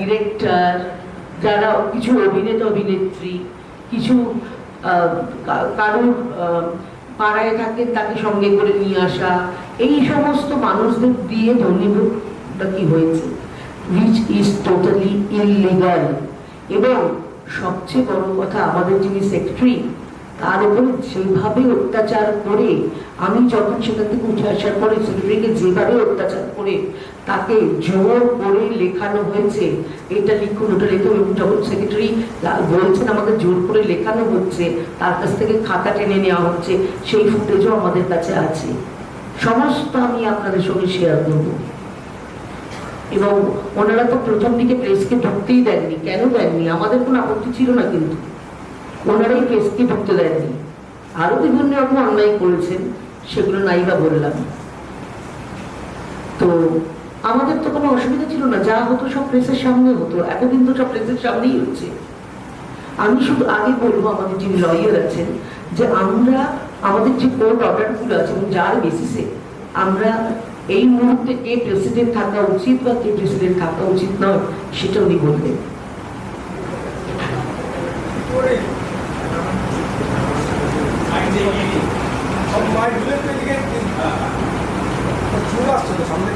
Director, যারা কিছু অভিনেতা অভিনেত্রী, কিছু কারুর পাড়ায় থাকেন তাকে সঙ্গে করে নিয়ে আসা, এই সমস্ত মানুষদের দিয়ে ধর্মীয়টা কি হয়েছে, which is totally illegal। এবং সবচেয়ে বড় কথা, আমাদের যিনি সেক্রেটারি তার উপরে যেভাবে অত্যাচার করে, আমি যখন সেখান থেকে উঠে আসার পরে সেক্রেটারিকে যেভাবে অত্যাচার করে তাকে জোর করে লেখানো হয়েছে, এটা লিখুন ওটা লিখুন, এবং যখন সেক্রেটারি বলছেন আমাকে জোর করে লেখানো হচ্ছে, তার কাছ থেকে খাতা টেনে নেওয়া হচ্ছে, সেই ফুটেজও আমাদের কাছে আছে। সমস্ত আমি আপনাদের সঙ্গে শেয়ার করব। এবং ওনারা তো প্রথম দিকে প্রেসকে ঢুকতেই দেননি। কেন দেননি? আমাদের কোনো আপত্তি ছিল না, কিন্তু ওনারাই প্রেসকে ঢুকতে দেননি। আরো বিভিন্ন রকম অন্যায় করেছেন, সেগুলো নাই বা বললাম। তো আমাদের তো কোনো অসুবিধা ছিল না, যা হতো সব প্রেসের সামনে হতো, এতদিন তো সব প্রেসের সামনেই হচ্ছে। আমি শুধু আগে বলবো আমাদের যিনি লয়ার আছেন, যে আমরা আমাদের যে কোর্ট অর্ডারগুলো আছে এবং যার বেসিসে আমরা এই মুহূর্তে কে প্রেসিডেন্ট থাকা উচিত বা কে প্রেসিডেন্ট থাকা উচিত নয়, সেটা উনি বলবেন। চলে আসছে তো সামনে।